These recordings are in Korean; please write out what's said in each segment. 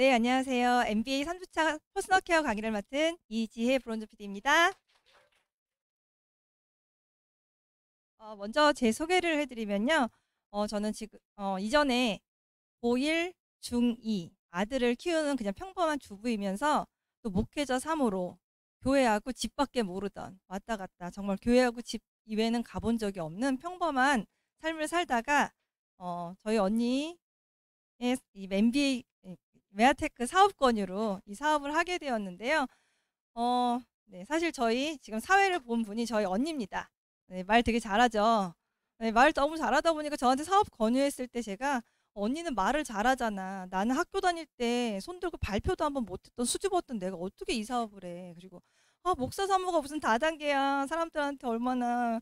네, 안녕하세요. MBA 3주차 퍼스널 케어 강의를 맡은 이지혜 브론즈 PD입니다. 먼저 제 소개를 해드리면요. 저는 지금 이전에 고1, 중2 아들을 키우는 그냥 평범한 주부이면서 또 목회자 3호로 교회하고 집 밖에 모르던 왔다 갔다 정말 교회하고 집 이외에는 가본 적이 없는 평범한 삶을 살다가 저희 언니의 이 MBA 메아테크 사업 권유로 이 사업을 하게 되었는데요. 네, 사실 저희 지금 사회를 본 분이 저희 언니입니다. 네, 말 되게 잘하죠. 네, 말 너무 잘하다 보니까 저한테 사업 권유했을 때 제가 언니는 말을 잘하잖아. 나는 학교 다닐 때 손 들고 발표도 한번 못했던 수줍었던 내가 어떻게 이 사업을 해. 그리고 목사 사모가 무슨 다단계야. 사람들한테 얼마나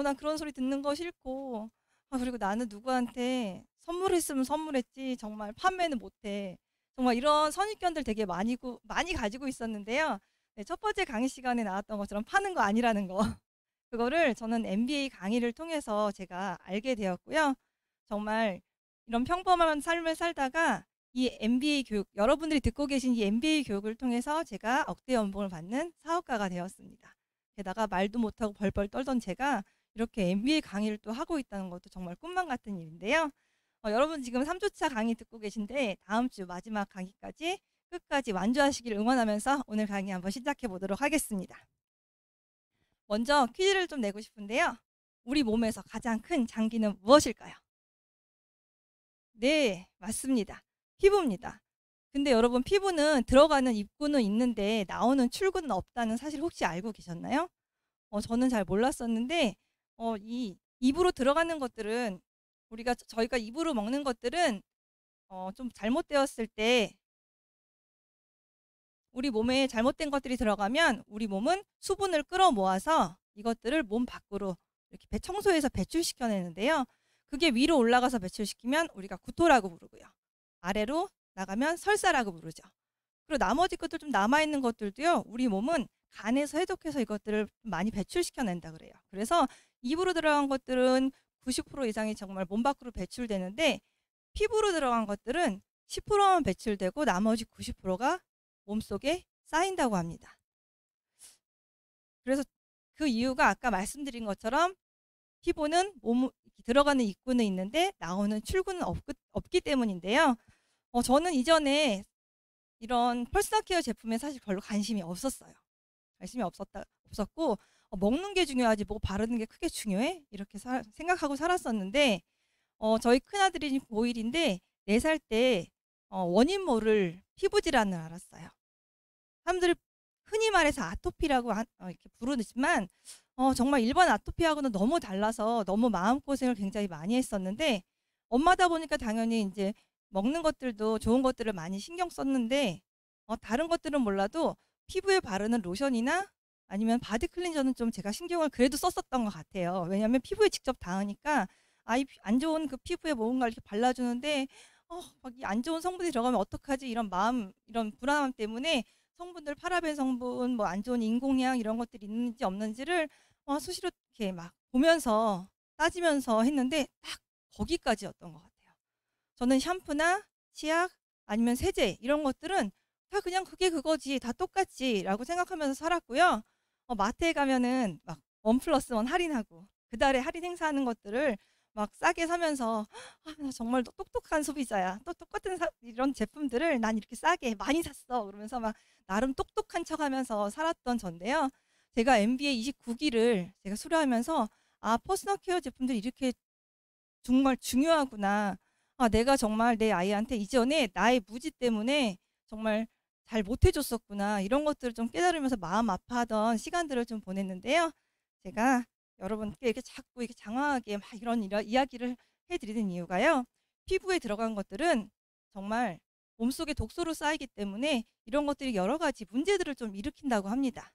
난 그런 소리 듣는 거 싫고 그리고 나는 누구한테 선물했으면 선물했지 정말 판매는 못해. 정말 이런 선입견들 되게 많이 가지고 있었는데요. 네, 첫 번째 강의 시간에 나왔던 것처럼 파는 거 아니라는 거. 그거를 저는 MBA 강의를 통해서 제가 알게 되었고요. 정말 이런 평범한 삶을 살다가 이 MBA 교육, 여러분들이 듣고 계신 이 MBA 교육을 통해서 제가 억대 연봉을 받는 사업가가 되었습니다. 게다가 말도 못하고 벌벌 떨던 제가 이렇게 MBA 강의를 또 하고 있다는 것도 정말 꿈만 같은 일인데요. 여러분 지금 3주차 강의 듣고 계신데 다음 주 마지막 강의까지 끝까지 완주하시길 응원하면서 오늘 강의 한번 시작해 보도록 하겠습니다. 먼저 퀴즈를 좀 내고 싶은데요. 우리 몸에서 가장 큰 장기는 무엇일까요? 네, 맞습니다. 피부입니다. 근데 여러분 피부는 들어가는 입구는 있는데 나오는 출구는 없다는 사실 혹시 알고 계셨나요? 저는 잘 몰랐었는데 이 입으로 들어가는 것들은 저희가 입으로 먹는 것들은 좀 잘못되었을 때 우리 몸에 잘못된 것들이 들어가면 우리 몸은 수분을 끌어모아서 이것들을 몸 밖으로 이렇게 청소해서 배출시켜내는데요. 그게 위로 올라가서 배출시키면 우리가 구토라고 부르고요. 아래로 나가면 설사라고 부르죠. 그리고 나머지 것들 좀 남아있는 것들도요. 우리 몸은 간에서 해독해서 이것들을 많이 배출시켜낸다 그래요. 그래서 입으로 들어간 것들은 90% 이상이 정말 몸 밖으로 배출되는데 피부로 들어간 것들은 10%만 배출되고 나머지 90%가 몸속에 쌓인다고 합니다. 그래서 그 이유가 아까 말씀드린 것처럼 피부는 들어가는 입구는 있는데 나오는 출구는 없기 때문인데요. 저는 이전에 이런 퍼스널 케어 제품에 사실 별로 관심이 없었어요. 없었고 먹는 게 중요하지 뭐 바르는 게 크게 중요해? 이렇게 생각하고 살았었는데 저희 큰아들이 고1인데 4살 때 원인 모를 피부 질환을 알았어요. 사람들이 흔히 말해서 아토피라고 이렇게 부르지만 정말 일반 아토피하고는 너무 달라서 너무 마음고생을 굉장히 많이 했었는데 엄마다 보니까 당연히 이제 먹는 것들도 좋은 것들을 많이 신경 썼는데 다른 것들은 몰라도 피부에 바르는 로션이나 아니면 바디 클렌저는 좀 제가 신경을 그래도 썼었던 것 같아요. 왜냐하면 피부에 직접 닿으니까 안 좋은 그 피부에 뭔가 이렇게 발라주는데 막 이 안 좋은 성분이 들어가면 어떡하지 이런 이런 불안함 때문에 성분들 파라벤 성분 뭐 안 좋은 인공향 이런 것들이 있는지 없는지를 수시로 이렇게 막 보면서 따지면서 했는데 딱 거기까지였던 것 같아요. 저는 샴푸나 치약 아니면 세제 이런 것들은 다 그냥 그게 그거지 다 똑같지라고 생각하면서 살았고요. 마트에 가면은 막 1+1 할인하고 그 달에 할인 행사하는 것들을 막 싸게 사면서 나 정말 똑똑한 소비자야. 또 똑같은 이런 제품들을 난 이렇게 싸게 많이 샀어. 그러면서 막 나름 똑똑한 척하면서 살았던 전데요. 제가 MBA 29기를 제가 수료하면서 퍼스널 케어 제품들이 이렇게 정말 중요하구나. 내가 정말 내 아이한테 이전에 나의 무지 때문에 정말 잘 못해줬었구나. 이런 것들을 좀 깨달으면서 마음 아파하던 시간들을 좀 보냈는데요. 제가 여러분께 이렇게 자꾸 이렇게 장황하게 막 이런 이야기를 해드리는 이유가요. 피부에 들어간 것들은 정말 몸속에 독소로 쌓이기 때문에 이런 것들이 여러 가지 문제들을 좀 일으킨다고 합니다.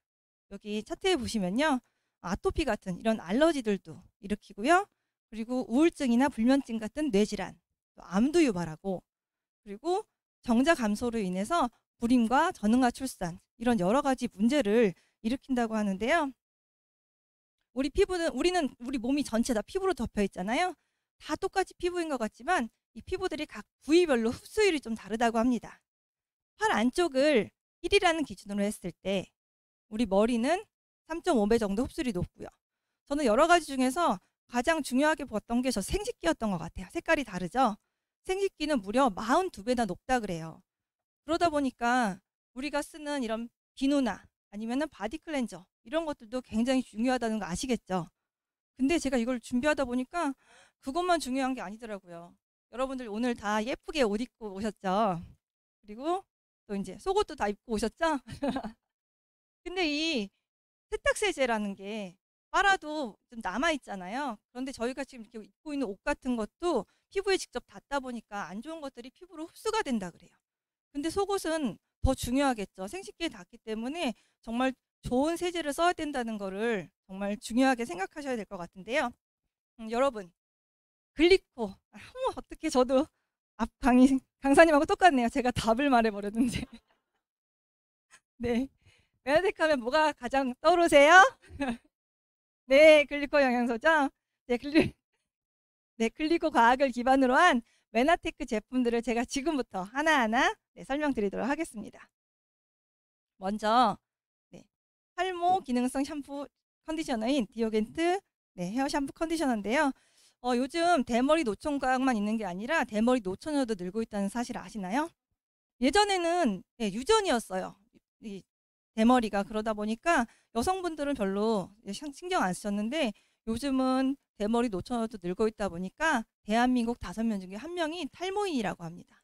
여기 차트에 보시면요. 아토피 같은 이런 알러지들도 일으키고요. 그리고 우울증이나 불면증 같은 뇌질환, 또 암도 유발하고 그리고 정자 감소로 인해서 불임과 전응아 출산 이런 여러 가지 문제를 일으킨다고 하는데요. 우리 몸이 전체 다 피부로 덮여 있잖아요. 다 똑같이 피부인 것 같지만 이 피부들이 각 부위별로 흡수율이 좀 다르다고 합니다. 팔 안쪽을 1이라는 기준으로 했을 때 우리 머리는 3.5배 정도 흡수율이 높고요. 저는 여러 가지 중에서 가장 중요하게 봤던 게 저 생식기였던 것 같아요. 색깔이 다르죠? 생식기는 무려 42배나 높다 그래요. 그러다 보니까 우리가 쓰는 이런 비누나 아니면은 바디 클렌저 이런 것들도 굉장히 중요하다는 거 아시겠죠? 근데 제가 이걸 준비하다 보니까 그것만 중요한 게 아니더라고요. 여러분들 오늘 다 예쁘게 옷 입고 오셨죠? 그리고 또 이제 속옷도 다 입고 오셨죠? 근데 이 세탁세제라는 게 빨아도 좀 남아 있잖아요. 그런데 저희가 지금 이렇게 입고 있는 옷 같은 것도 피부에 직접 닿다 보니까 안 좋은 것들이 피부로 흡수가 된다 그래요. 근데 속옷은 더 중요하겠죠. 생식기에 닿기 때문에 정말 좋은 세제를 써야 된다는 거를 정말 중요하게 생각하셔야 될 것 같은데요. 여러분, 글리코. 어떻게 저도 앞 강사님하고 똑같네요. 제가 답을 말해버렸는데. 네. 메나텍 하면 뭐가 가장 떠오르세요? 네, 글리코 영양소죠. 네, 글리코 과학을 기반으로 한 메나테크 제품들을 제가 지금부터 하나하나 설명드리도록 하겠습니다. 먼저 탈모 기능성 샴푸 컨디셔너인 디오겐트 헤어 샴푸 컨디셔너인데요. 요즘 대머리 노총각만 있는 게 아니라 대머리 노처녀도 늘고 있다는 사실 아시나요? 예전에는 유전이었어요. 이 대머리가. 그러다 보니까 여성분들은 별로 신경 안 쓰셨는데 요즘은 대머리 노처녀도 늘고 있다 보니까 대한민국 5명 중에 1명이 탈모인이라고 합니다.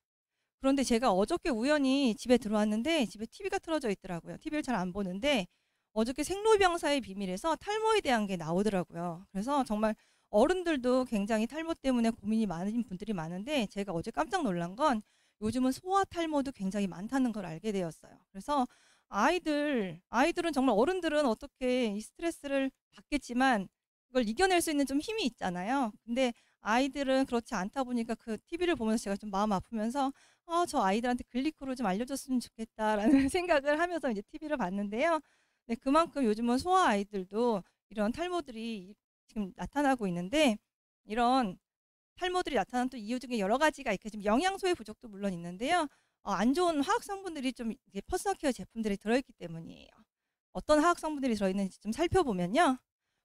그런데 제가 어저께 우연히 집에 들어왔는데 집에 TV가 틀어져 있더라고요. TV를 잘 안 보는데 어저께 생로병사의 비밀에서 탈모에 대한 게 나오더라고요. 그래서 정말 어른들도 굉장히 탈모 때문에 고민이 많은 분들이 많은데 제가 어제 깜짝 놀란 건 요즘은 소아 탈모도 굉장히 많다는 걸 알게 되었어요. 그래서 아이들은 정말 어른들은 어떻게 이 스트레스를 받겠지만 그걸 이겨낼 수 있는 좀 힘이 있잖아요. 근데 아이들은 그렇지 않다 보니까 그 TV를 보면서 제가 좀 마음 아프면서 저 아이들한테 글리코를 좀 알려줬으면 좋겠다라는 생각을 하면서 이제 TV를 봤는데요. 네, 그만큼 요즘은 소아 아이들도 이런 탈모들이 지금 나타나고 있는데 이런 탈모들이 나타나는 또 이유 중에 여러 가지가 있고 지금 영양소의 부족도 물론 있는데요. 안 좋은 화학 성분들이 좀 퍼스널 케어 제품들이 들어있기 때문이에요. 어떤 화학 성분들이 들어있는지 좀 살펴보면요.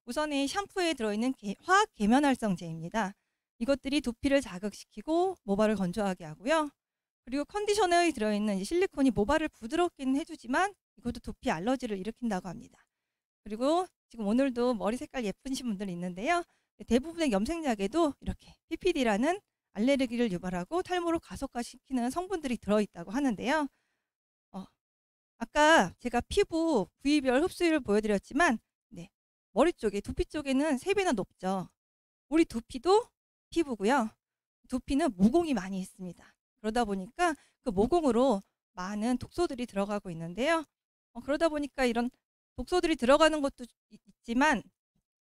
우선 이 샴푸에 들어있는 화학 계면활성제입니다. 이것들이 두피를 자극시키고 모발을 건조하게 하고요. 그리고 컨디셔너에 들어있는 실리콘이 모발을 부드럽게는 해주지만 이것도 두피 알러지를 일으킨다고 합니다. 그리고 지금 오늘도 머리 색깔 예쁘신 분들이 있는데요. 대부분의 염색약에도 이렇게 PPD라는 알레르기를 유발하고 탈모를 가속화시키는 성분들이 들어있다고 하는데요. 아까 제가 피부 부위별 흡수율을 보여드렸지만 머리 쪽에 두피 쪽에는 3배나 높죠. 우리 두피도 피부고요. 두피는 모공이 많이 있습니다. 그러다 보니까 그 모공으로 많은 독소들이 들어가고 있는데요. 그러다 보니까 이런 독소들이 들어가는 것도 있지만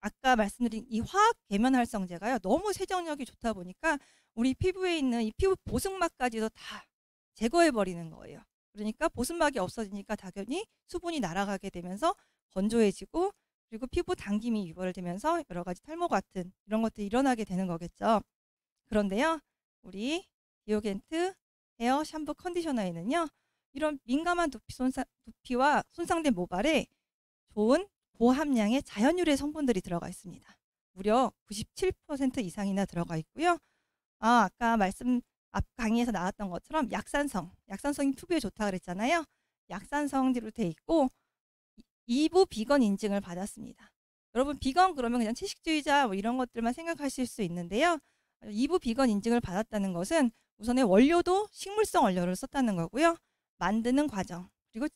아까 말씀드린 이 화학 계면활성제가요. 너무 세정력이 좋다 보니까 우리 피부에 있는 이 피부 보습막까지도 다 제거해 버리는 거예요. 그러니까 보습막이 없어지니까 당연히 수분이 날아가게 되면서 건조해지고 그리고 피부 당김이 유발되면서 여러 가지 탈모 같은 이런 것들이 일어나게 되는 거겠죠. 그런데요. 우리 디오겐트 헤어 샴푸 컨디셔너에는요. 이런 민감한 두피와 손상된 모발에 좋은 고함량의 자연유래 성분들이 들어가 있습니다. 무려 97% 이상이나 들어가 있고요. 아까 앞 강의에서 나왔던 것처럼 약산성이 피부에 좋다 그랬잖아요. 약산성으로 돼 있고 2부 비건 인증을 받았습니다. 여러분 비건 그러면 그냥 채식주의자 뭐 이런 것들만 생각하실 수 있는데요. 2부 비건 인증을 받았다는 것은 우선의 원료도 식물성 원료를 썼다는 거고요. 만드는 과정 그리고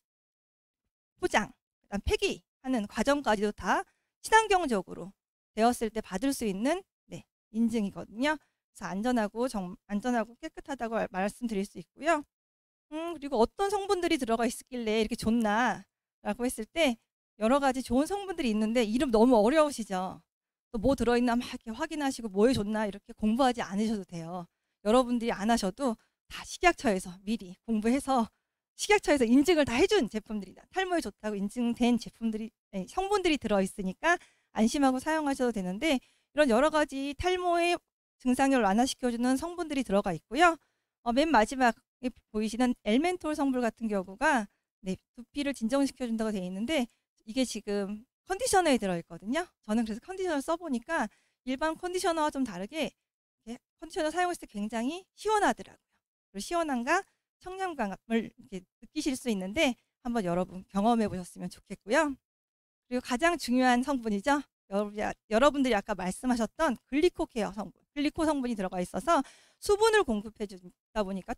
포장, 그다음 폐기하는 과정까지도 다 친환경적으로 되었을 때 받을 수 있는 인증이거든요. 그래서 안전하고 깨끗하다고 말씀드릴 수 있고요. 그리고 어떤 성분들이 들어가 있길래 이렇게 좋나라고 했을 때 여러 가지 좋은 성분들이 있는데 이름 너무 어려우시죠? 또 뭐 들어있나 막 이렇게 확인하시고 뭐에 좋나 이렇게 공부하지 않으셔도 돼요. 여러분들이 안 하셔도 다 식약처에서 미리 공부해서 식약처에서 인증을 다 해준 제품들이다. 탈모에 좋다고 인증된 성분들이 들어있으니까 안심하고 사용하셔도 되는데 이런 여러 가지 탈모의 증상을 완화시켜주는 성분들이 들어가 있고요. 맨 마지막 여기 보이시는 엘멘톨 성분 같은 경우가 네, 두피를 진정시켜준다고 되어 있는데 이게 지금 컨디셔너에 들어있거든요. 저는 그래서 컨디셔너 써보니까 일반 컨디셔너와 좀 다르게 컨디셔너 사용했을 때 굉장히 시원하더라고요. 그리고 시원함과 청량감을 이렇게 느끼실 수 있는데 한번 여러분 경험해 보셨으면 좋겠고요. 그리고 가장 중요한 성분이죠. 여러분들이 아까 말씀하셨던 글리코 케어 성분, 글리코 성분이 들어가 있어서 수분을 공급해 주다 보니까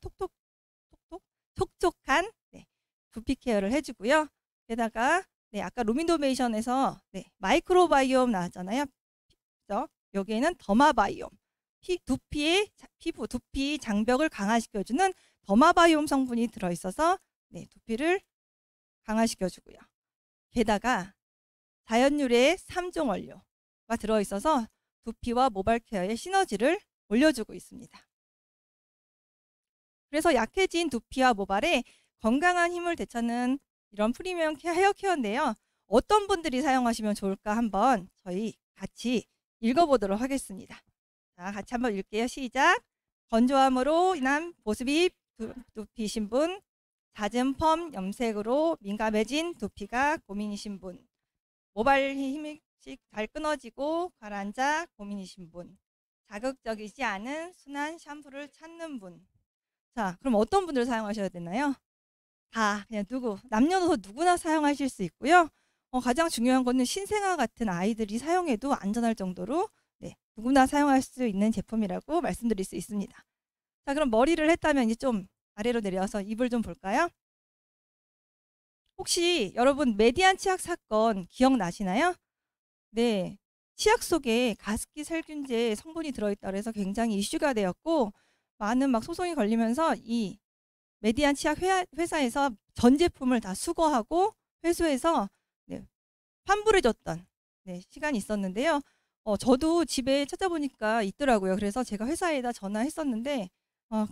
촉촉한 네, 두피 케어를 해주고요. 게다가 네, 아까 루미노베이션에서 네, 마이크로바이옴 나왔잖아요. 그죠? 여기에는 더마바이옴, 두피 장벽을 강화시켜주는 더마바이옴 성분이 들어있어서 네, 두피를 강화시켜주고요. 게다가 자연유래의 3종 원료가 들어있어서 두피와 모발 케어의 시너지를 올려주고 있습니다. 그래서 약해진 두피와 모발에 건강한 힘을 되찾는 이런 프리미엄 헤어 케어인데요. 어떤 분들이 사용하시면 좋을까 한번 저희 같이 읽어보도록 하겠습니다. 자, 같이 한번 읽게요. 시작. 건조함으로 인한 보습이 두피신 분, 잦은 펌 염색으로 민감해진 두피가 고민이신 분, 모발 힘이 잘 끊어지고 가라앉아 고민이신 분, 자극적이지 않은 순한 샴푸를 찾는 분. 자, 그럼 어떤 분들 사용하셔야 되나요? 다 그냥 남녀노소 누구나 사용하실 수 있고요. 가장 중요한 거는 신생아 같은 아이들이 사용해도 안전할 정도로 네, 누구나 사용할 수 있는 제품이라고 말씀드릴 수 있습니다. 자, 그럼 머리를 했다면 이제 좀 아래로 내려서 입을 좀 볼까요? 혹시 여러분 메디안 치약 사건 기억나시나요? 네, 치약 속에 가습기 살균제 성분이 들어있다고 해서 굉장히 이슈가 되었고 많은 막 소송이 걸리면서 이 메디안 치약 회사에서 전 제품을 다 수거하고 회수해서 네, 환불해줬던 네, 시간이 있었는데요. 저도 집에 찾아보니까 있더라고요. 그래서 제가 회사에다 전화했었는데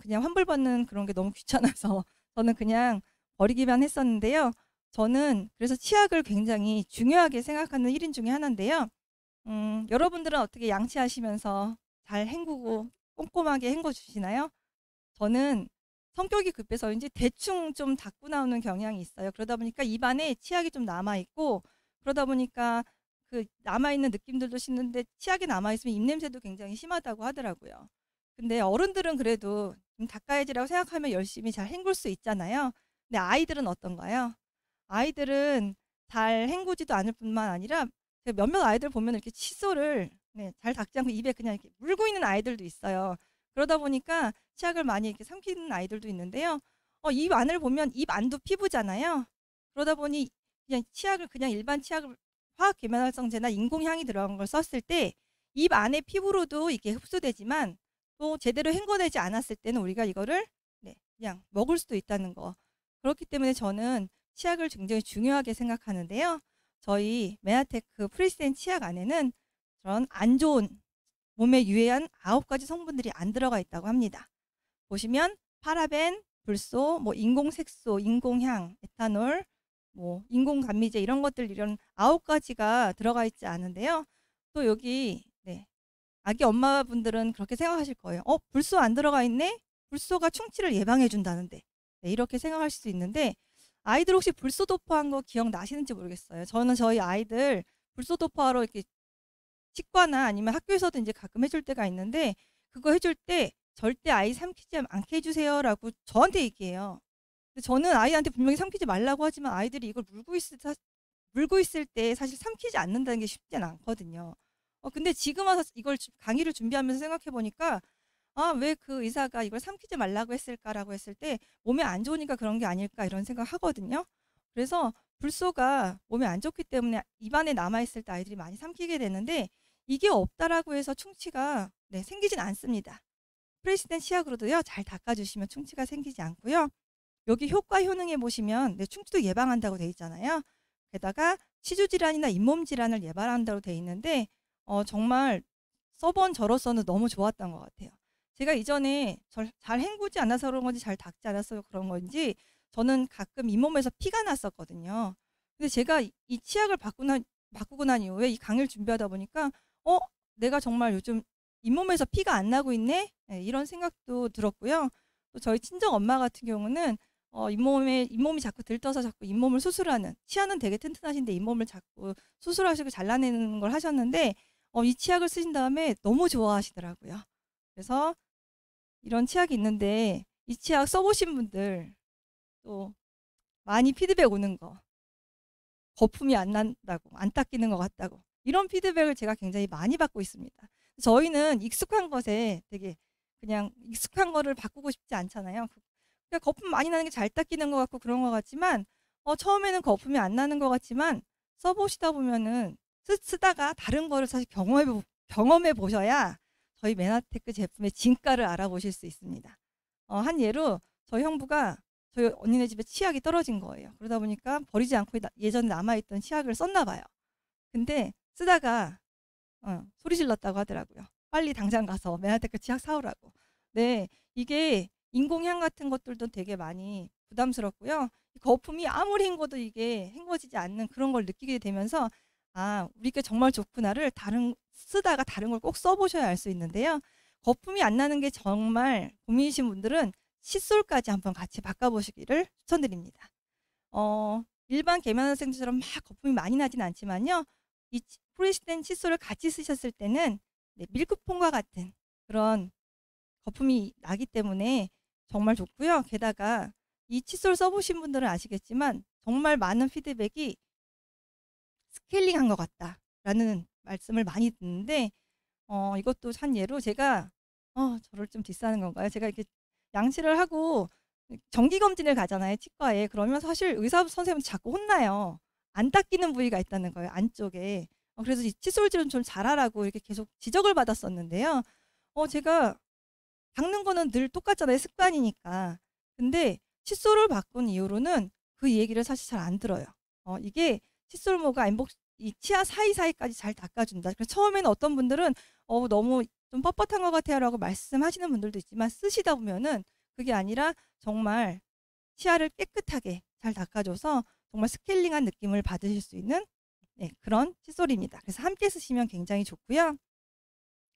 그냥 환불받는 그런 게 너무 귀찮아서 저는 그냥 버리기만 했었는데요. 저는 그래서 치약을 굉장히 중요하게 생각하는 1인 중에 하나인데요. 여러분들은 어떻게 양치하시면서 잘 헹구고 꼼꼼하게 헹궈 주시나요? 저는 성격이 급해서인지 대충 좀 닦고 나오는 경향이 있어요. 그러다 보니까 입안에 치약이 좀 남아있고 그러다 보니까 그 남아있는 느낌들도 싫는데 치약이 남아있으면 입냄새도 굉장히 심하다고 하더라고요. 근데 어른들은 그래도 좀 닦아야지라고 생각하면 열심히 잘 헹굴 수 있잖아요. 근데 아이들은 어떤가요? 아이들은 잘 헹구지도 않을 뿐만 아니라 몇몇 아이들 보면 이렇게 칫솔을 네, 잘 닦지 않고 입에 그냥 이렇게 물고 있는 아이들도 있어요. 그러다 보니까 치약을 많이 이렇게 삼키는 아이들도 있는데요. 입 안을 보면 입 안도 피부잖아요. 그러다 보니 그냥 치약을 그냥 일반 치약을 화학 계면활성제나 인공향이 들어간 걸 썼을 때 입 안의 피부로도 이게 흡수되지만 또 제대로 헹궈내지 않았을 때는 우리가 이거를 네, 그냥 먹을 수도 있다는 거. 그렇기 때문에 저는 치약을 굉장히 중요하게 생각하는데요. 저희 메아테크 프리스텐 치약 안에는 그런 안 좋은 몸에 유해한 9가지 성분들이 안 들어가 있다고 합니다. 보시면 파라벤, 불소, 뭐 인공색소, 인공향, 에탄올, 뭐 인공감미제 이런 것들 이런 9가지가 들어가 있지 않은데요. 또 여기 네, 아기 엄마분들은 그렇게 생각하실 거예요. 불소 안 들어가 있네? 불소가 충치를 예방해 준다는데. 네, 이렇게 생각하실 수 있는데 아이들 혹시 불소 도포한 거 기억나시는지 모르겠어요. 저는 저희 아이들 불소 도포하러 이렇게 치과나 아니면 학교에서도 이제 가끔 해줄 때가 있는데 그거 해줄 때 절대 아이 삼키지 않게 해주세요라고 저한테 얘기해요. 근데 저는 아이한테 분명히 삼키지 말라고 하지만 아이들이 이걸 물고 있을 때 사실 삼키지 않는다는 게 쉽지는 않거든요. 근데 지금 와서 이걸 강의를 준비하면서 생각해 보니까 왜 그 의사가 이걸 삼키지 말라고 했을까라고 했을 때 몸에 안 좋으니까 그런 게 아닐까 이런 생각 하거든요. 그래서 불소가 몸에 안 좋기 때문에 입안에 남아있을 때 아이들이 많이 삼키게 되는데 이게 없다라고 해서 충치가 네, 생기진 않습니다. 프레시덴 치약으로도요 잘 닦아주시면 충치가 생기지 않고요. 여기 효과 효능에 보시면 네, 충치도 예방한다고 돼 있잖아요. 게다가 치주 질환이나 잇몸 질환을 예방한다고 돼 있는데 정말 써본 저로서는 너무 좋았던 것 같아요. 제가 이전에 잘 헹구지 않아서 그런 건지 잘 닦지 않아서 그런 건지 저는 가끔 잇몸에서 피가 났었거든요. 근데 제가 이 치약을 바꾸고 난 이후에 이 강의를 준비하다 보니까 내가 정말 요즘 잇몸에서 피가 안 나고 있네? 네, 이런 생각도 들었고요. 또 저희 친정 엄마 같은 경우는 잇몸이 자꾸 들떠서 자꾸 잇몸을 수술하는, 치아는 되게 튼튼하신데 잇몸을 자꾸 수술하시고 잘라내는 걸 하셨는데 이 치약을 쓰신 다음에 너무 좋아하시더라고요. 그래서 이런 치약이 있는데 이 치약 써보신 분들 또 많이 피드백 오는 거, 거품이 안 난다고, 안 닦이는 것 같다고, 이런 피드백을 제가 굉장히 많이 받고 있습니다. 저희는 익숙한 것에 되게 그냥 익숙한 거를 바꾸고 싶지 않잖아요. 그러니까 거품 많이 나는 게 잘 닦이는 것 같고 그런 것 같지만 처음에는 거품이 안 나는 것 같지만 써보시다 보면은 쓰다가 다른 거를 사실 경험해 보셔야 저희 메나테크 제품의 진가를 알아보실 수 있습니다. 한 예로 저희 형부가 저희 언니네 집에 치약이 떨어진 거예요. 그러다 보니까 버리지 않고 예전에 남아있던 치약을 썼나 봐요. 근데 쓰다가 소리 질렀다고 하더라고요. 빨리 당장 가서 메나테크 치약 사오라고. 네, 이게 인공향 같은 것들도 되게 많이 부담스럽고요. 거품이 아무리 헹궈도 이게 헹궈지지 않는 그런 걸 느끼게 되면서 우리께 정말 좋구나를 쓰다가 다른 걸 꼭 써보셔야 알 수 있는데요. 거품이 안 나는 게 정말 고민이신 분들은 칫솔까지 한번 같이 바꿔보시기를 추천드립니다. 일반 계면활성제처럼 막 거품이 많이 나진 않지만요. 이 프리시된 칫솔을 같이 쓰셨을 때는 밀크폼과 같은 그런 거품이 나기 때문에 정말 좋고요. 게다가 이 칫솔 써보신 분들은 아시겠지만 정말 많은 피드백이 스케일링한 것 같다라는 말씀을 많이 듣는데 이것도 한 예로 제가 저를 좀 디스하는 건가요? 제가 이렇게 양치를 하고 정기검진을 가잖아요, 치과에. 그러면 사실 의사 선생님한테 자꾸 혼나요. 안 닦이는 부위가 있다는 거예요, 안쪽에. 그래서 이 칫솔질은 좀 잘하라고 이렇게 계속 지적을 받았었는데요. 제가 닦는 거는 늘 똑같잖아요, 습관이니까. 근데 칫솔을 바꾼 이후로는 그 얘기를 사실 잘 안 들어요. 이게 칫솔모가 이 치아 사이사이까지 잘 닦아준다. 그래서 처음에는 어떤 분들은 너무 좀 뻣뻣한 것 같아요 라고 말씀하시는 분들도 있지만 쓰시다 보면은 그게 아니라 정말 치아를 깨끗하게 잘 닦아줘서 정말 스케일링한 느낌을 받으실 수 있는 그런 칫솔입니다. 그래서 함께 쓰시면 굉장히 좋고요.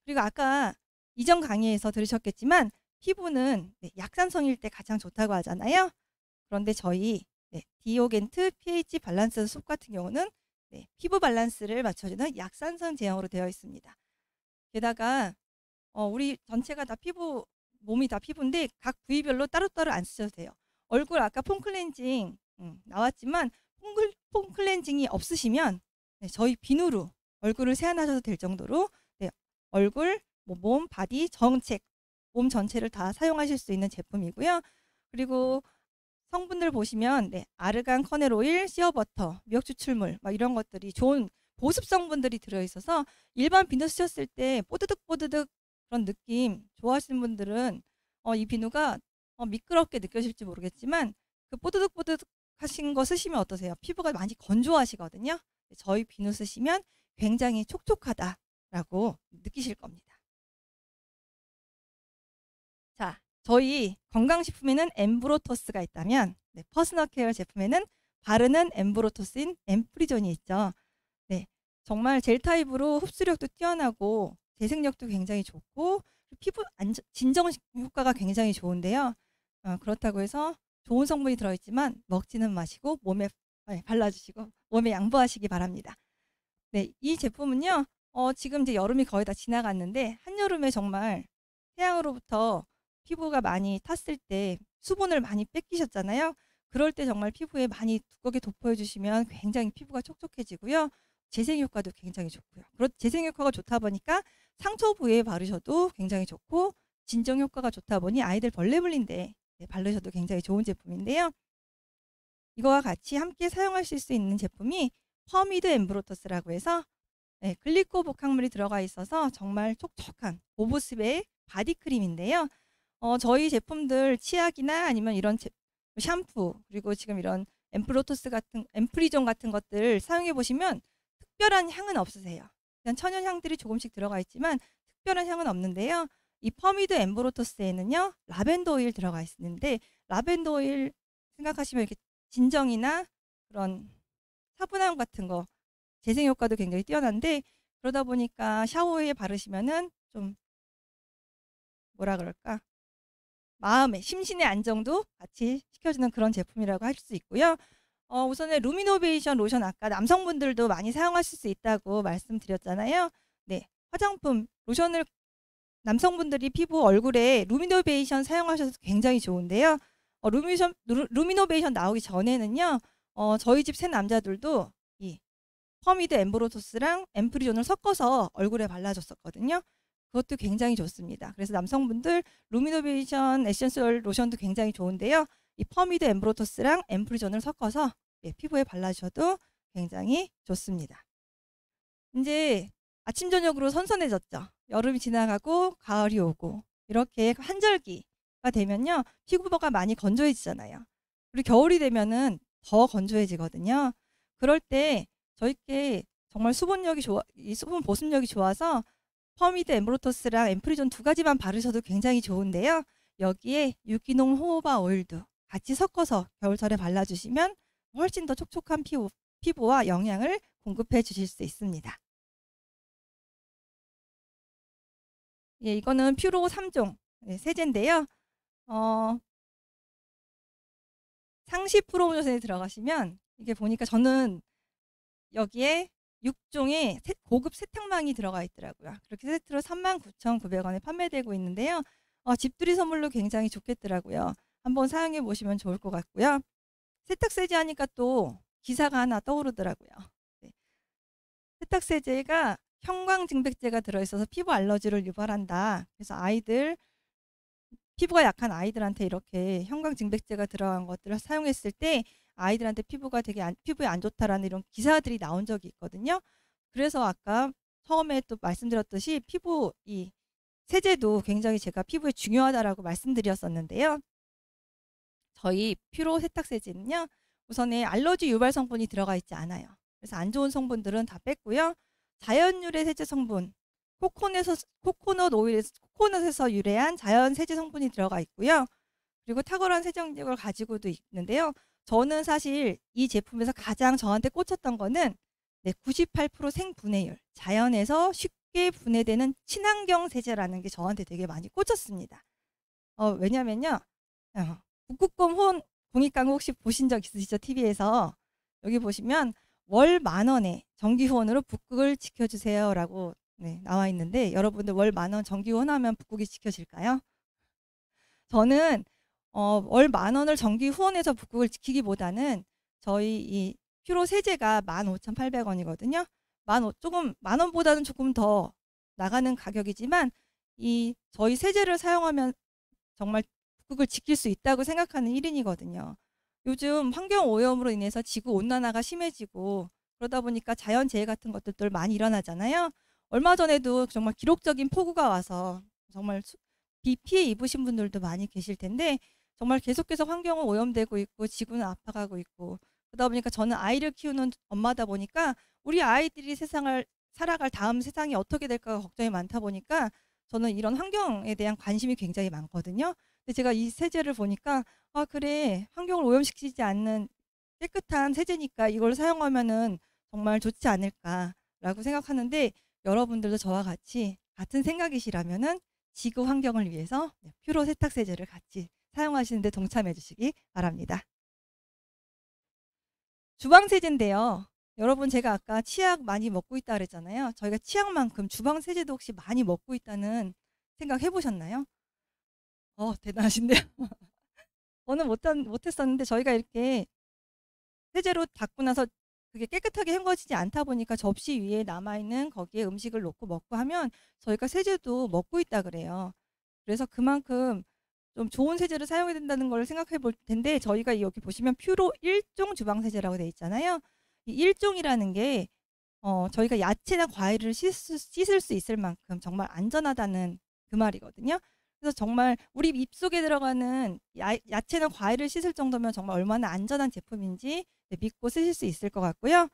그리고 아까 이전 강의에서 들으셨겠지만 피부는 약산성일 때 가장 좋다고 하잖아요. 그런데 저희 디오겐트 pH 밸런스 숲 같은 경우는 피부 밸런스를 맞춰주는 약산성 제형으로 되어 있습니다. 게다가 우리 전체가 다 몸이 다 피부인데 각 부위별로 따로따로 안 쓰셔도 돼요. 얼굴 아까 폼 클렌징 나왔지만 폼 클렌징이 없으시면 저희 비누로 얼굴을 세안하셔도 될 정도로 얼굴, 몸, 바디, 정책, 몸 전체를 다 사용하실 수 있는 제품이고요. 그리고 성분들 보시면 아르간 커넬 오일, 시어버터, 미역 추출물 이런 것들이 좋은 보습 성분들이 들어있어서 일반 비누 쓰셨을 때 뽀드득뽀드득 그런 느낌 좋아하시는 분들은 이 비누가 미끄럽게 느껴질지 모르겠지만 그 뽀드득뽀드득 하신 거 쓰시면 어떠세요? 피부가 많이 건조하시거든요. 저희 비누 쓰시면 굉장히 촉촉하다라고 느끼실 겁니다. 자, 저희 건강식품에는 엠브로토스가 있다면 퍼스널 케어 제품에는 바르는 엠브로토스인 엠프리존이 있죠. 정말 젤 타입으로 흡수력도 뛰어나고 재생력도 굉장히 좋고 피부 진정 효과가 굉장히 좋은데요. 그렇다고 해서 좋은 성분이 들어있지만 먹지는 마시고 몸에 발라주시고 몸에 양보하시기 바랍니다. 이 제품은요. 지금 이제 여름이 거의 다 지나갔는데 한여름에 정말 태양으로부터 피부가 많이 탔을 때 수분을 많이 뺏기셨잖아요. 그럴 때 정말 피부에 많이 두껍게 도포해 주시면 굉장히 피부가 촉촉해지고요. 재생 효과도 굉장히 좋고요. 재생 효과가 좋다 보니까 상처 부위에 바르셔도 굉장히 좋고 진정 효과가 좋다 보니 아이들 벌레 물린데 바르셔도 굉장히 좋은 제품인데요. 이거와 같이 함께 사용하실 수 있는 제품이 퍼미드 엠브로토스라고 해서 글리코 복합물이 들어가 있어서 정말 촉촉한 보보습의 바디크림인데요. 저희 제품들 치약이나 아니면 이런 샴푸 그리고 지금 이런 엠프리존 같은 것들 사용해 보시면 특별한 향은 없으세요. 그냥 천연 향들이 조금씩 들어가 있지만 특별한 향은 없는데요. 이 퍼미드 엠브로토스에는요 라벤더 오일 들어가 있는데 라벤더 오일 생각하시면 이렇게 진정이나 그런 차분함 같은 거 재생 효과도 굉장히 뛰어난데 그러다 보니까 샤워에 바르시면은 좀 뭐라 그럴까 마음의 심신의 안정도 같이 시켜주는 그런 제품이라고 할 수 있고요. 우선은 루미노베이션 로션 아까 남성분들도 많이 사용하실 수 있다고 말씀드렸잖아요. 네, 화장품 로션을 남성분들이 피부 얼굴에 루미노베이션 사용하셔도 굉장히 좋은데요. 루미노베이션 나오기 전에는요. 저희 집 새 남자들도 이 퍼미드 엠브로토스랑 앰프리존을 섞어서 얼굴에 발라줬었거든요. 그것도 굉장히 좋습니다. 그래서 남성분들 루미노베이션 에센셜 로션도 굉장히 좋은데요. 이 퍼미드 엠브로토스랑 앰프리존을 섞어서 피부에 발라주셔도 굉장히 좋습니다. 이제 아침 저녁으로 선선해졌죠. 여름이 지나가고 가을이 오고 이렇게 한절기가 되면요. 피부가 많이 건조해지잖아요. 그리고 겨울이 되면은 더 건조해지거든요. 그럴 때 저희께 정말 수분 보습력이 좋아서 퍼미드 엠브로토스랑 앰프리존 두 가지만 바르셔도 굉장히 좋은데요. 여기에 유기농 호호바 오일도 같이 섞어서 겨울철에 발라주시면 훨씬 더 촉촉한 피부와 영양을 공급해 주실 수 있습니다. 예, 이거는 퓨로 3종 세제인데요. 상시 프로모션에 들어가시면 이게 보니까 저는 여기에 6종의 고급 세탁망이 들어가 있더라고요. 그렇게 세트로 39,900원에 판매되고 있는데요. 집들이 선물로 굉장히 좋겠더라고요. 한번 사용해 보시면 좋을 것 같고요. 세탁세제 하니까 또 기사가 하나 떠오르더라고요. 네. 세탁세제가 형광증백제가 들어있어서 피부 알러지를 유발한다. 그래서 피부가 약한 아이들한테 이렇게 형광증백제가 들어간 것들을 사용했을 때 아이들한테 피부에 안 좋다라는 이런 기사들이 나온 적이 있거든요. 그래서 아까 처음에 또 말씀드렸듯이 이 세제도 굉장히 제가 피부에 중요하다라고 말씀드렸었는데요. 저희 퓨로 세탁세제는요. 우선에 알러지 유발 성분이 들어가 있지 않아요. 그래서 안 좋은 성분들은 다 뺐고요. 자연유래 세제 성분, 코코넛에서 유래한 자연 세제 성분이 들어가 있고요. 그리고 탁월한 세정력을 가지고도 있는데요. 저는 사실 이 제품에서 가장 저한테 꽂혔던 거는 98% 생분해율, 자연에서 쉽게 분해되는 친환경 세제라는 게 저한테 되게 많이 꽂혔습니다. 왜냐면요. 북극곰 후원 공익광고 혹시 보신 적 있으시죠? TV에서. 여기 보시면 월 10,000원에 정기 후원으로 북극을 지켜주세요 라고 나와 있는데 여러분들 월 10,000원 정기 후원하면 북극이 지켜질까요? 저는 월 10,000원을 정기 후원해서 북극을 지키기보다는 저희 이 퓨로 세제가 15,800원이거든요. 10,000원보다는 조금 더 나가는 가격이지만 저희 세제를 사용하면 정말 북극을 지킬 수 있다고 생각하는 1인이거든요. 요즘 환경오염으로 인해서 지구온난화가 심해지고 그러다 보니까 자연재해 같은 것들도 많이 일어나잖아요. 얼마 전에도 정말 기록적인 폭우가 와서 정말 비 피해 입으신 분들도 많이 계실 텐데 정말 계속해서 환경은 오염되고 있고 지구는 아파가고 있고 그러다 보니까 저는 아이를 키우는 엄마다 보니까 우리 아이들이 세상을 살아갈 다음 세상이 어떻게 될까 걱정이 많다 보니까 저는 이런 환경에 대한 관심이 굉장히 많거든요. 근데 제가 이 세제를 보니까 그래 환경을 오염시키지 않는 깨끗한 세제니까 이걸 사용하면은 정말 좋지 않을까라고 생각하는데 여러분들도 저와 같은 생각이시라면은 지구 환경을 위해서 퓨로 세탁세제를 같이 사용하시는 데 동참해 주시기 바랍니다. 주방세제인데요. 여러분 제가 아까 치약 많이 먹고 있다 그랬잖아요. 저희가 치약만큼 주방세제도 혹시 많이 먹고 있다는 생각 해보셨나요? 대단하신데요. 저는 못했었는데 저희가 이렇게 세제로 닦고 나서 그게 깨끗하게 헹궈지지 않다 보니까 접시 위에 남아있는 거기에 음식을 놓고 먹고 하면 저희가 세제도 먹고 있다 그래요. 그래서 그만큼 좀 좋은 세제를 사용해야 된다는 걸 생각해 볼 텐데 저희가 여기 보시면 퓨로 1종 주방세제라고 되어 있잖아요. 이 1종이라는 게 저희가 야채나 과일을 씻을 수 있을 만큼 정말 안전하다는 그 말이거든요. 그래서 정말 우리 입속에 들어가는 야채나 과일을 씻을 정도면 정말 얼마나 안전한 제품인지 믿고 쓰실 수 있을 것 같고요.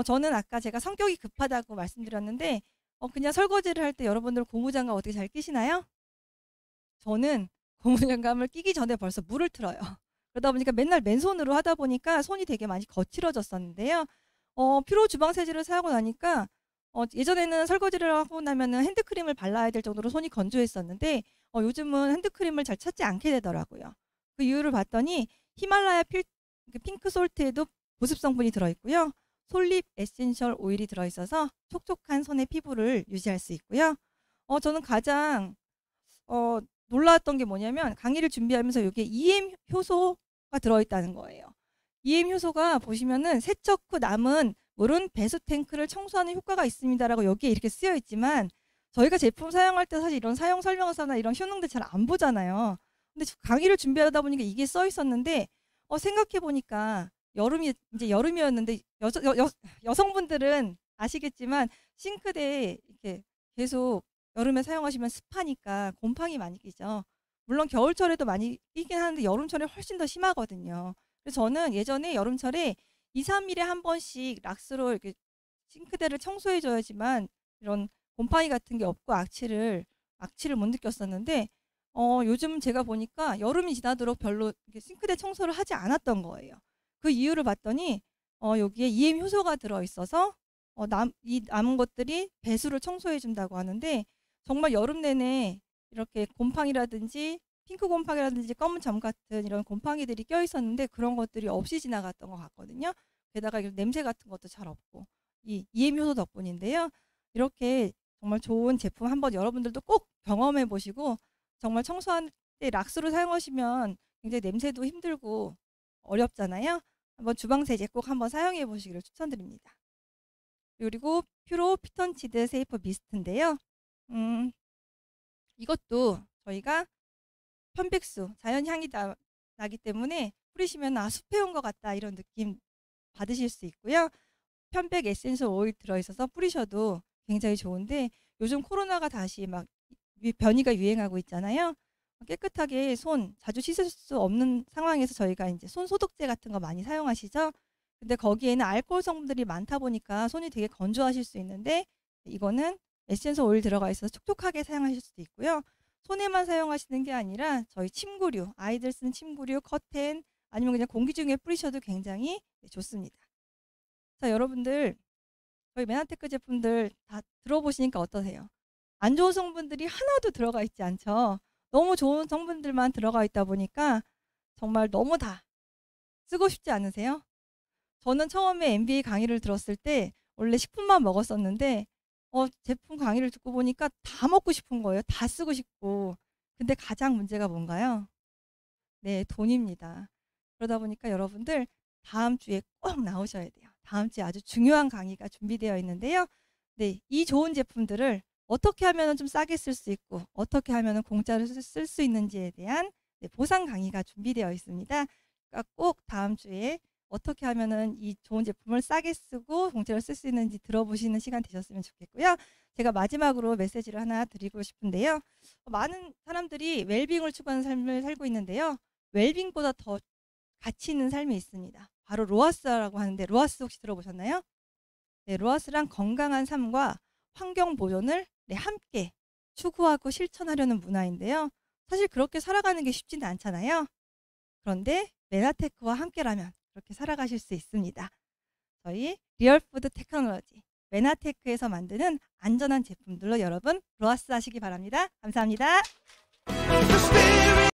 저는 아까 제가 성격이 급하다고 말씀드렸는데 그냥 설거지를 할 때 여러분들 고무장갑 어떻게 잘 끼시나요? 저는 고무장갑을 끼기 전에 벌써 물을 틀어요. 그러다 보니까 맨날 맨손으로 하다 보니까 손이 되게 많이 거칠어졌었는데요. 퓨로 주방세제를 사용하고 나니까 예전에는 설거지를 하고 나면은 핸드크림을 발라야 될 정도로 손이 건조했었는데 요즘은 핸드크림을 잘 찾지 않게 되더라고요. 그 이유를 봤더니 히말라야 핑크 솔트에도 보습 성분이 들어있고요. 솔잎 에센셜 오일이 들어있어서 촉촉한 손의 피부를 유지할 수 있고요. 저는 가장 놀라웠던 게 뭐냐면 강의를 준비하면서 여기에 EM 효소가 들어있다는 거예요. EM 효소가 보시면은 세척 후 남은 물은 배수 탱크를 청소하는 효과가 있습니다라고 여기에 이렇게 쓰여 있지만 저희가 제품 사용할 때 사실 이런 사용 설명서나 이런 효능들 잘 안 보잖아요. 근데 강의를 준비하다 보니까 이게 써 있었는데 생각해 보니까 이제 여름이었는데 여성분들은 아시겠지만 싱크대에 이렇게 계속 여름에 사용하시면 습하니까 곰팡이 많이 끼죠. 물론 겨울철에도 많이 끼긴 하는데 여름철에 훨씬 더 심하거든요. 그래서 저는 예전에 여름철에 2, 3일에 한 번씩 락스로 이렇게 싱크대를 청소해 줘야지만 이런 곰팡이 같은 게 없고 악취를 못 느꼈었는데 요즘 제가 보니까 여름이 지나도록 별로 이렇게 싱크대 청소를 하지 않았던 거예요. 그 이유를 봤더니 여기에 EM 효소가 들어 있어서 이 남은 것들이 배수를 청소해 준다고 하는데 정말 여름 내내 이렇게 곰팡이라든지 핑크 곰팡이라든지 검은 점 같은 이런 곰팡이들이 껴 있었는데 그런 것들이 없이 지나갔던 것 같거든요. 게다가 냄새 같은 것도 잘 없고 이 EM 효소 덕분인데요. 이렇게 정말 좋은 제품 한번 여러분들도 꼭 경험해 보시고 정말 청소할 때 락스로 사용하시면 굉장히 냄새도 힘들고 어렵잖아요. 한번 주방 세제 꼭 한번 사용해 보시기를 추천드립니다. 그리고 퓨로 피톤치드 세이프 미스트인데요. 이것도 저희가 편백수, 자연향이 나기 때문에 뿌리시면 숲에 온 것 같다 이런 느낌 받으실 수 있고요. 편백 에센셜 오일 들어있어서 뿌리셔도 굉장히 좋은데 요즘 코로나가 다시 막 변이가 유행하고 있잖아요. 깨끗하게 손 자주 씻을 수 없는 상황에서 저희가 이제 손 소독제 같은 거 많이 사용하시죠. 근데 거기에는 알코올 성분들이 많다 보니까 손이 되게 건조하실 수 있는데 이거는 에센셜 오일 들어가 있어서 촉촉하게 사용하실 수도 있고요. 손에만 사용하시는 게 아니라 저희 침구류, 아이들 쓰는 침구류, 커튼 아니면 그냥 공기 중에 뿌리셔도 굉장히 좋습니다. 자, 여러분들 저희 메나테크 제품들 다 들어보시니까 어떠세요? 안 좋은 성분들이 하나도 들어가 있지 않죠. 너무 좋은 성분들만 들어가 있다 보니까 정말 너무 다 쓰고 싶지 않으세요? 저는 처음에 MBA 강의를 들었을 때 원래 식품만 먹었었는데 제품 강의를 듣고 보니까 다 먹고 싶은 거예요. 다 쓰고 싶고. 근데 가장 문제가 뭔가요? 네, 돈입니다. 그러다 보니까 여러분들 다음 주에 꼭 나오셔야 돼요. 다음 주에 아주 중요한 강의가 준비되어 있는데요. 네, 이 좋은 제품들을 어떻게 하면 좀 싸게 쓸 수 있고 어떻게 하면 공짜로 쓸 수 있는지에 대한 보상 강의가 준비되어 있습니다. 그러니까 꼭 다음 주에 어떻게 하면은 이 좋은 제품을 싸게 쓰고 공짜로 쓸 수 있는지 들어보시는 시간 되셨으면 좋겠고요. 제가 마지막으로 메시지를 하나 드리고 싶은데요. 많은 사람들이 웰빙을 추구하는 삶을 살고 있는데요. 웰빙보다 더 가치 있는 삶이 있습니다. 바로 로아스라고 하는데 로아스 혹시 들어보셨나요? 네, 로아스란 건강한 삶과 환경 보존을 함께 추구하고 실천하려는 문화인데요. 사실 그렇게 살아가는 게 쉽지는 않잖아요. 그런데 메나테크와 함께라면 그렇게 살아가실 수 있습니다. 저희 리얼푸드 테크놀로지 메나테크에서 만드는 안전한 제품들로 여러분 로아스 하시기 바랍니다. 감사합니다.